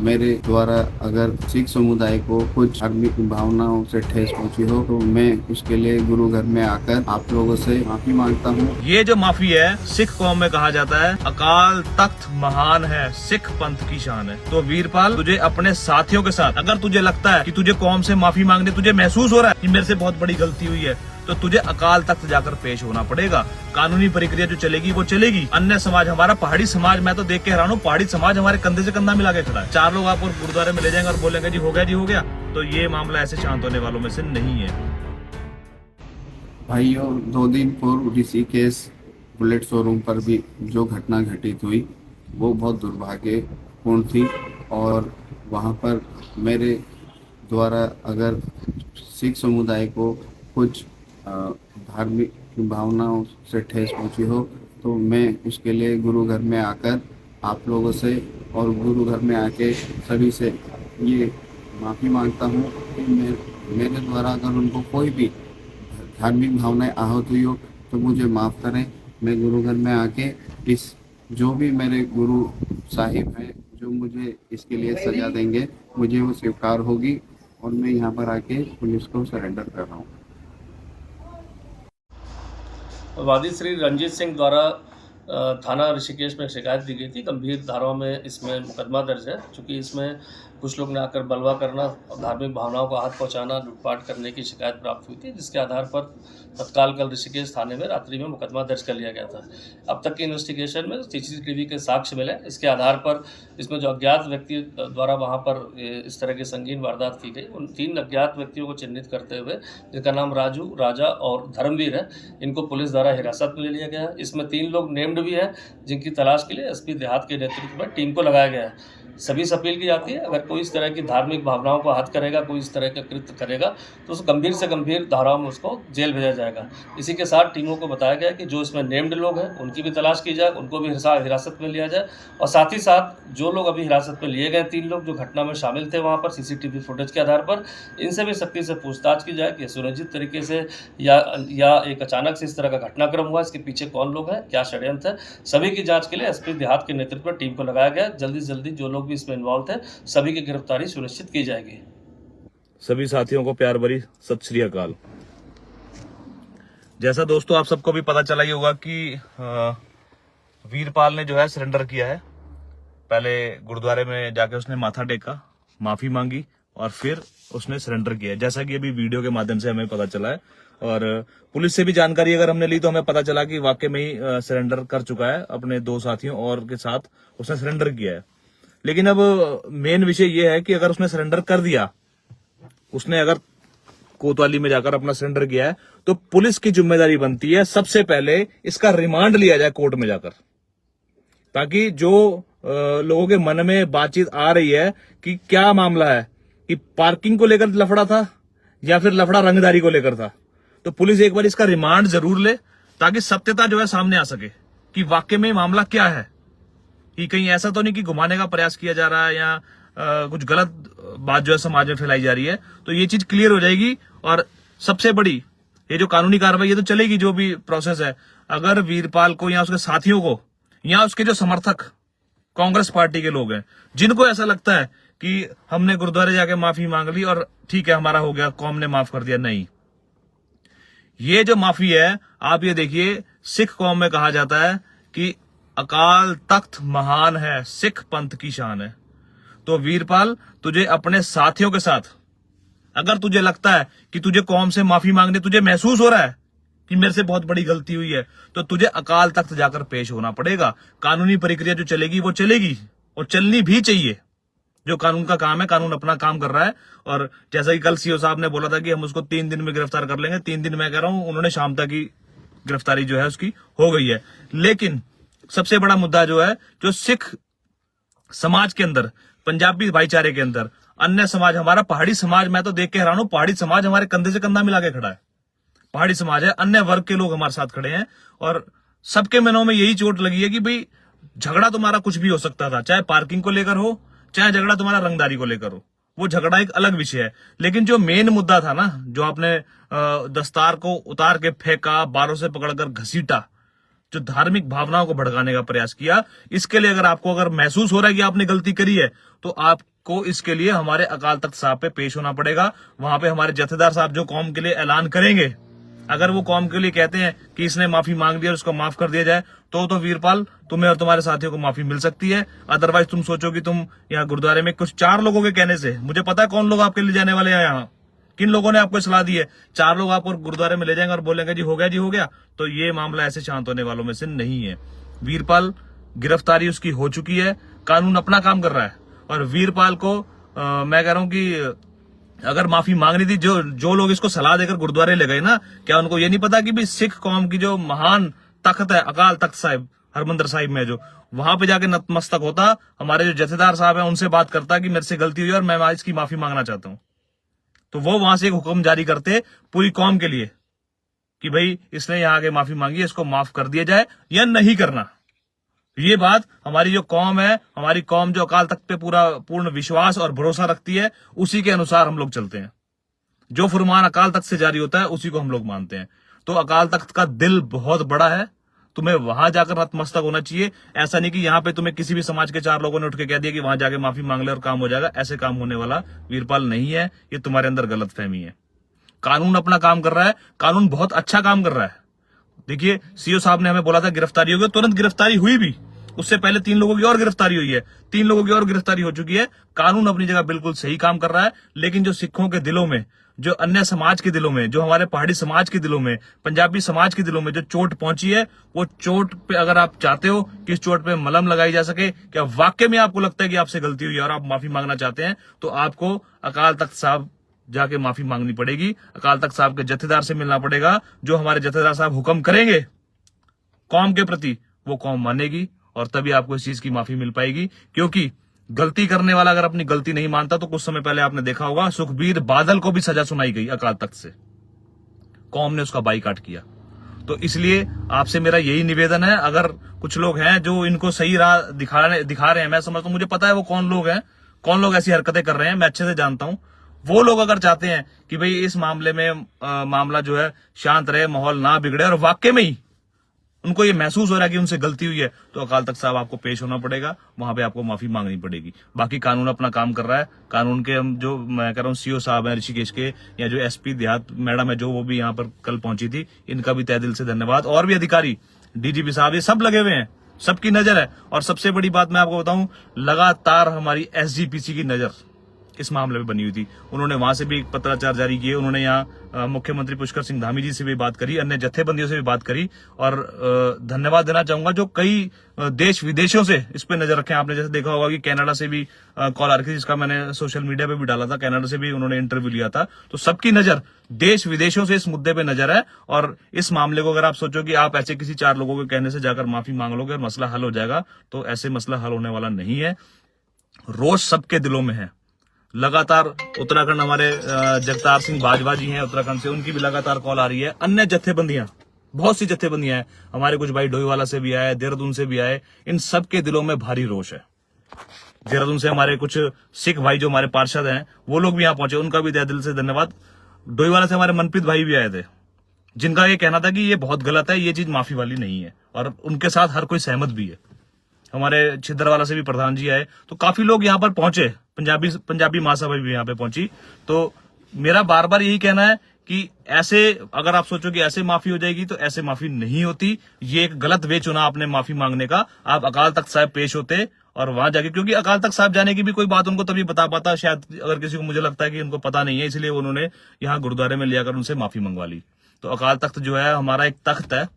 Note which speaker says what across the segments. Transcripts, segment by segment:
Speaker 1: मेरे द्वारा अगर सिख समुदाय को कुछ धार्मिक भावनाओं से ठेस पहुंची हो तो मैं उसके लिए गुरु घर में आकर आप लोगों से माफी मांगता हूं।
Speaker 2: ये जो माफी है सिख कौम में कहा जाता है अकाल तख्त महान है, सिख पंथ की शान है। तो वीरपाल, तुझे अपने साथियों के साथ अगर तुझे लगता है कि तुझे कौम से माफी मांगने तुझे महसूस हो रहा है कि मेरे से बहुत बड़ी गलती हुई है, तो तुझे अकाल तख्त जाकर पेश होना पड़ेगा। कानूनी प्रक्रिया जो चलेगी वो चलेगी। अन्य समाज, हमारा पहाड़ी समाज, मैं तो देख के हैरान हूँ, पहाड़ी समाज हमारे कंधे से कंधा मिला के खड़ा है। 4 लोग आपको गुरुद्वारे में ले जाएंगे और बोलेंगे जी हो गया जी हो गया। तो ये मामला ऐसे शांत होने वालों में से नहीं है।
Speaker 1: भाइयों, 2 दिन पूर्व ऋषिकेश बुलेट शोरूम पर भी जो घटना घटित हुई वो बहुत दुर्भाग्यपूर्ण थी और वहाँ पर मेरे द्वारा अगर सिख समुदाय को कुछ धार्मिक भावनाओं से ठेस पहुंची हो तो मैं उसके लिए गुरु घर में आकर आप लोगों से और गुरु घर में आके सभी से ये माफ़ी मांगता हूँ कि मेरे द्वारा अगर उनको कोई भी धार्मिक भावनाएं आहत हुई हो तो मुझे माफ़ करें। मैं गुरु घर में आके इस जो भी मेरे गुरु साहिब हैं जो मुझे इसके लिए सजा देंगे मुझे वो स्वीकार होगी और मैं यहाँ पर आके पुलिस को सरेंडर कर रहा हूँ।
Speaker 3: वादी श्री रंजीत सिंह द्वारा थाना ऋषिकेश में शिकायत दी गई थी। गंभीर धाराओं में इसमें मुकदमा दर्ज है, चूँकि इसमें कुछ लोग ने आकर बलवा करना, धार्मिक भावनाओं को हाथ पहुंचाना, लूटपाट करने की शिकायत प्राप्त हुई थी, जिसके आधार पर तत्काल कल ऋषिकेश थाने में रात्रि में मुकदमा दर्ज कर लिया गया था। अब तक की इन्वेस्टिगेशन में सीसीटीवी के साक्ष्य मिले, इसके आधार पर इसमें जो अज्ञात व्यक्ति द्वारा वहाँ पर इस तरह की संगीन वारदात की गई, उन 3 अज्ञात व्यक्तियों को चिन्हित करते हुए, जिनका नाम राजू, राजा और धर्मवीर है, इनको पुलिस द्वारा हिरासत में ले लिया गया है। इसमें 3 लोग नेम्ड भी हैं, जिनकी तलाश के लिए एसपी देहात के नेतृत्व में टीम को लगाया गया है। सभी से अपील की जाती है, अगर कोई इस तरह की धार्मिक भावनाओं को हत करेगा, कोई इस तरह का कृत्य करेगा तो उस गंभीर से गंभीर धाराओं में उसको जेल भेजा जाएगा। इसी के साथ टीमों को बताया गया कि जो इसमें नेम्ड लोग हैं उनकी भी तलाश की जाए, उनको भी हिरासत में लिया जाए और साथ ही साथ जो लोग अभी हिरासत में लिए गए 3 लोग जो घटना में शामिल थे वहाँ पर सीसीटीवी फुटेज के आधार पर इनसे भी सख्ती से पूछताछ की जाए कि सुनिश्चित तरीके से या एक अचानक से इस तरह का घटनाक्रम हुआ, इसके पीछे कौन लोग हैं, क्या षड्यंत्र है। सभी की जाँच के लिए एसपी देहात के नेतृत्व में टीम को लगाया गया। जल्दी से जल्दी जो लोग भी इसमें इन्वॉल्व थे सभी की गिरफ्तारी सुनिश्चित की जाएगी।
Speaker 2: सभी साथियों को प्यार भरी सत श्री अकाल। जैसा दोस्तों आप सबको भी पता चला ही होगा कि वीरपाल ने जो है सरेंडर किया है। पहले गुरुद्वारे में जाके उसने माथा टेका, माफी मांगी और फिर उसने सरेंडर किया, जैसा कि अभी वीडियो के माध्यम से हमें पता चला है। और पुलिस से भी जानकारी अगर हमने ली तो हमें पता चला कि वाकई में ही सरेंडर कर चुका है, अपने 2 साथियों और के साथ उसने सरेंडर किया है। लेकिन अब मेन विषय यह है कि अगर उसने सरेंडर कर दिया, उसने अगर कोतवाली में जाकर अपना सरेंडर किया है, तो पुलिस की जिम्मेदारी बनती है सबसे पहले इसका रिमांड लिया जाए कोर्ट में जाकर, ताकि जो लोगों के मन में बातचीत आ रही है कि क्या मामला है, कि पार्किंग को लेकर लफड़ा था या फिर लफड़ा रंगदारी को लेकर था, तो पुलिस एक बार इसका रिमांड जरूर ले ताकि सत्यता जो है सामने आ सके कि वाकई में मामला क्या है, कि कहीं ऐसा तो नहीं कि घुमाने का प्रयास किया जा रहा है या कुछ गलत बात जो है समाज में फैलाई जा रही है। तो ये चीज क्लियर हो जाएगी और सबसे बड़ी ये जो कानूनी कार्रवाई ये तो चलेगी, जो भी प्रोसेस है। अगर वीरपाल को या उसके साथियों को या उसके जो समर्थक कांग्रेस पार्टी के लोग हैं, जिनको ऐसा लगता है कि हमने गुरुद्वारे जाके माफी मांग ली और ठीक है हमारा हो गया, कौम ने माफ कर दिया, नहीं, ये जो माफी है आप ये देखिए, सिख कौम में कहा जाता है कि अकाल तख्त महान है, सिख पंथ की शान है। तो वीरपाल, तुझे अपने साथियों के साथ अगर तुझे लगता है कि तुझे कौम से माफी मांगने तुझे महसूस हो रहा है कि मेरे से बहुत बड़ी गलती हुई है, तो तुझे अकाल तख्त जाकर पेश होना पड़ेगा। कानूनी प्रक्रिया जो चलेगी वो चलेगी और चलनी भी चाहिए। जो कानून का काम है, कानून अपना काम कर रहा है। और जैसा कि कल सीओ साहब ने बोला था कि हम उसको 3 दिन में गिरफ्तार कर लेंगे, 3 दिन मैं कह रहा हूं, उन्होंने शाम तक की गिरफ्तारी जो है उसकी हो गई है। लेकिन सबसे बड़ा मुद्दा जो है, जो सिख समाज के अंदर, पंजाबी भाईचारे के अंदर, अन्य समाज, हमारा पहाड़ी समाज, मैं तो देख के हैरान हूं, पहाड़ी समाज हमारे कंधे से कंधा मिला के खड़ा है। पहाड़ी समाज है, अन्य वर्ग के लोग हमारे साथ खड़े हैं और सबके मनों में यही चोट लगी है कि भाई झगड़ा तुम्हारा कुछ भी हो सकता था, चाहे पार्किंग को लेकर हो, चाहे झगड़ा तुम्हारा रंगदारी को लेकर हो, वो झगड़ा एक अलग विषय है। लेकिन जो मेन मुद्दा था ना, जो आपने दस्तार को उतार के फेंका, बालों से पकड़कर घसीटा, जो धार्मिक भावनाओं को भड़काने का प्रयास किया। इसके लिए अगर महसूस हो रहा है कि आपने गलती करी है, तो आपको इसके लिए हमारे अकाल तख्त साहब पे पेश होना पड़ेगा। वहां पे हमारे जथेदार साहब जो कौम के लिए ऐलान करेंगे, अगर वो कौम के लिए कहते हैं कि इसने माफी मांग ली और उसको माफ कर दिया जाए, तो वीरपाल तुम्हें और तुम्हारे साथियों को माफी मिल सकती है। अदरवाइज तुम सोचो कि तुम यहाँ गुरुद्वारे में कुछ 4 लोगों के कहने से, मुझे पता है कौन लोग आपके लिए जाने वाले हैं, यहाँ किन लोगों ने आपको सलाह दी है, 4 लोग आपको गुरुद्वारे में ले जाएंगे और बोलेंगे जी हो गया, तो ये मामला ऐसे शांत होने वालों में से नहीं है। वीरपाल गिरफ्तारी उसकी हो चुकी है, कानून अपना काम कर रहा है, और वीरपाल को मैं कह रहा हूं कि अगर माफी मांगनी थी, जो लोग इसको सलाह देकर गुरुद्वारे ले गए ना, क्या उनको ये नहीं पता कि भी सिख कौम की जो महान तख्त है अकाल तख्त साहिब हरमंदिर साहिब में, जो वहां पे जाके नतमस्तक होता, हमारे जो जथेदार साहब हैं उनसे बात करता कि मेरे से गलती हुई और मैं आज इसकी माफी मांगना चाहता हूं, तो वो वहां से एक हुक्म जारी करते पूरी कौम के लिए कि भाई इसने यहाँ आके माफी मांगी, इसको माफ कर दिया जाए या नहीं करना। ये बात हमारी जो कौम है, हमारी कौम जो अकाल तख्त पे पूर्ण विश्वास और भरोसा रखती है, उसी के अनुसार हम लोग चलते हैं। जो फरमान अकाल तख्त से जारी होता है उसी को हम लोग मानते हैं। तो अकाल तख्त का दिल बहुत बड़ा है, तुम्हें वहां जाकर नतमस्तक होना चाहिए। ऐसा नहीं कि यहाँ पे तुम्हें किसी भी समाज के 4 लोगों ने उठ के कह दिया कि वहां जाके माफी मांग ले और काम हो जाएगा। ऐसे काम होने वाला वीरपाल नहीं है, ये तुम्हारे अंदर गलतफहमी है। कानून अपना काम कर रहा है, कानून बहुत अच्छा काम कर रहा है। देखिए सीओ साहब ने हमें बोला था गिरफ्तारी होगी, तुरंत गिरफ्तारी हुई भी। उससे पहले 3 लोगों की और गिरफ्तारी हुई है, 3 लोगों की और गिरफ्तारी हो चुकी है। कानून अपनी जगह बिल्कुल सही काम कर रहा है, लेकिन जो सिखों के दिलों में, जो अन्य समाज के दिलों में, जो हमारे पहाड़ी समाज के दिलों में, पंजाबी समाज के दिलों में जो चोट पहुंची है, वो चोट पे अगर आप चाहते हो कि इस चोट पे मलहम लगाई जा सके, क्या वाकई में आपको लगता है कि आपसे गलती हुई है और आप माफी मांगना चाहते हैं, तो आपको अकाल तख्त साहब जाके माफी मांगनी पड़ेगी। अकाल तख्त साहब के जथेदार से मिलना पड़ेगा। जो हमारे जथेदार साहब हुक्म करेंगे कौम के प्रति, वो कौम मानेगी और तभी आपको इस चीज की माफी मिल पाएगी। क्योंकि गलती करने वाला अगर अपनी गलती नहीं मानता, तो कुछ समय पहले आपने देखा होगा सुखबीर बादल को भी सजा सुनाई गई अकाल तख्त से, कौम ने उसका बाइकाट किया। तो इसलिए आपसे मेरा यही निवेदन है, अगर कुछ लोग हैं जो इनको सही राह दिखा रहे हैं, मैं समझता हूं, मुझे पता है वो कौन लोग हैं, कौन लोग ऐसी हरकतें कर रहे हैं, मैं अच्छे से जानता हूं। वो लोग अगर चाहते हैं कि भाई इस मामले में मामला जो है शांत रहे, माहौल ना बिगड़े, और वाकई में ही उनको ये महसूस हो रहा है कि उनसे गलती हुई है, तो अकाल तख्त साहब आपको पेश होना पड़ेगा, वहां पे आपको माफी मांगनी पड़ेगी। बाकी कानून अपना काम कर रहा है। कानून के हम जो मैं कह रहा हूँ सीओ साहब हैं ऋषिकेश के, या जो एसपी देहात मैडम है जो, वो भी यहाँ पर कल पहुंची थी, इनका भी तहे दिल से धन्यवाद। और भी अधिकारी, डीजीपी साहब, ये सब लगे हुए हैं, सबकी नजर है। और सबसे बड़ी बात मैं आपको बताऊं, लगातार हमारी एसजीपीसी की नजर इस मामले में बनी हुई थी। उन्होंने वहां से भी पत्राचार जारी किए, उन्होंने यहाँ मुख्यमंत्री पुष्कर सिंह धामी जी से भी बात करी, अन्य जत्थेबंदियों से भी बात करी। और धन्यवाद देना चाहूंगा जो कई देश विदेशों से इस पे नजर रखे। आपने जैसे देखा होगा कि कनाडा से भी कॉल आ रही थी, जिसका मैंने सोशल मीडिया पे भी डाला था, कनाडा से भी उन्होंने इंटरव्यू लिया था। तो सबकी नजर देश विदेशों से इस मुद्दे पे नजर है। और इस मामले को अगर आप सोचो कि आप ऐसे किसी 4 लोगों के कहने से जाकर माफी मांग लोगे और मसला हल हो जाएगा, तो ऐसे मसला हल होने वाला नहीं है। रोष सबके दिलों में है। लगातार उत्तराखंड, हमारे जगतार सिंह बाजवा जी हैं उत्तराखंड से, उनकी भी लगातार कॉल आ रही है। अन्य जत्थेबंदियां, बहुत सी जत्थेबंदियां हैं, हमारे कुछ भाई डोईवाला से भी आए, देहरादून से भी आए, इन सब के दिलों में भारी रोष है। देहरादून से हमारे कुछ सिख भाई जो हमारे पार्षद हैं, वो लोग भी यहाँ पहुंचे, उनका भी तहे दिल से धन्यवाद। डोईवाला से हमारे मनप्रीत भाई भी आए थे, जिनका ये कहना था कि ये बहुत गलत है, ये चीज माफी वाली नहीं है, और उनके साथ हर कोई सहमत भी है। हमारे छिदरवाला से भी प्रधान जी आए, तो काफी लोग यहाँ पर पहुंचे, पंजाबी महासभा भी यहाँ पे पहुंची। तो मेरा बार बार यही कहना है कि ऐसे अगर आप सोचो कि ऐसे माफी हो जाएगी, तो ऐसे माफी नहीं होती। ये एक गलत वे चुना आपने माफी मांगने का। आप अकाल तख्त साहब पेश होते और वहां जाके, क्योंकि अकाल तख्त साहब जाने की भी कोई बात उनको तभी बता पाता, शायद अगर किसी को, मुझे लगता है कि उनको पता नहीं है, इसलिए उन्होंने यहाँ गुरुद्वारे में लिया कर उनसे माफी मंगवा ली। तो अकाल तख्त जो है हमारा एक तख्त है,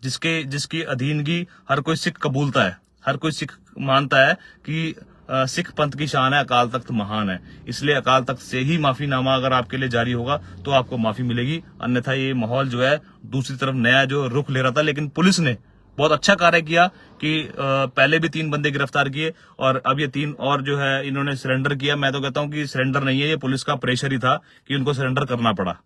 Speaker 2: जिसकी अधीनगी हर कोई सिख कबूलता है, हर कोई सिख मानता है कि सिख पंथ की शान है, अकाल तख्त महान है। इसलिए अकाल तख्त से ही माफीनामा अगर आपके लिए जारी होगा तो आपको माफी मिलेगी, अन्यथा ये माहौल जो है दूसरी तरफ नया जो रुख ले रहा था। लेकिन पुलिस ने बहुत अच्छा कार्य किया कि पहले भी 3 बंदे गिरफ्तार किए और अब ये 3 और जो है इन्होंने सरेंडर किया। मैं तो कहता हूं कि सरेंडर नहीं है, ये पुलिस का प्रेशर ही था कि उनको सरेंडर करना पड़ा,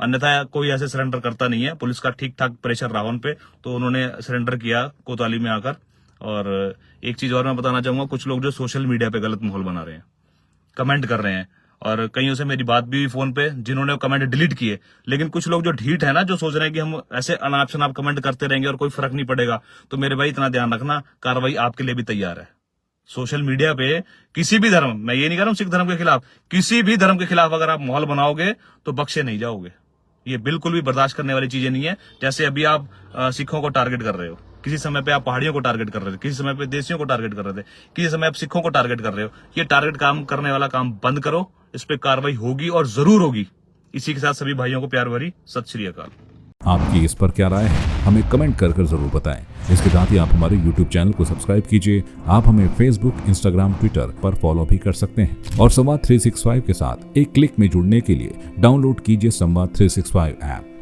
Speaker 2: अन्यथा कोई ऐसे सरेंडर करता नहीं है। पुलिस का ठीक ठाक प्रेशर रहा उन पे, तो उन्होंने सरेंडर किया कोतवाली में आकर। और एक चीज और मैं बताना चाहूंगा, कुछ लोग जो सोशल मीडिया पे गलत माहौल बना रहे हैं, कमेंट कर रहे हैं और कईयों से मेरी बात भी हुई फोन पे जिन्होंने कमेंट डिलीट किए। लेकिन कुछ लोग जो ढीठ है ना, जो सोच रहे हैं कि हम ऐसे अनाप शनाप कमेंट करते रहेंगे और कोई फर्क नहीं पड़ेगा, तो मेरे भाई इतना ध्यान रखना, कार्रवाई आपके लिए भी तैयार है। सोशल मीडिया पे किसी भी धर्म, मैं ये नहीं कह रहा हूं सिख धर्म के खिलाफ, किसी भी धर्म के खिलाफ अगर आप माहौल बनाओगे तो बख्शे नहीं जाओगे। ये बिल्कुल भी बर्दाश्त करने वाली चीजें नहीं है। जैसे अभी आप सिखों को टारगेट कर रहे हो, किसी समय पे आप पहाड़ियों को टारगेट कर रहे थे, किसी समय पे देसियों को टारगेट कर रहे थे, किसी समय आप सिखों को टारगेट कर रहे हो। ये टारगेट काम करने वाला काम बंद करो, इस पे कार्रवाई होगी और जरूर होगी। इसी के साथ सभी भाइयों को प्यार भरी सत श्री अकाल।
Speaker 4: आपकी इस पर क्या राय है, हमें कमेंट कर जरूर बताएं। इसके साथ ही आप हमारे YouTube चैनल को सब्सक्राइब कीजिए। आप हमें Facebook, Instagram, Twitter पर फॉलो भी कर सकते हैं और संवाद 365 के साथ एक क्लिक में जुड़ने के लिए डाउनलोड कीजिए संवाद 365 ऐप।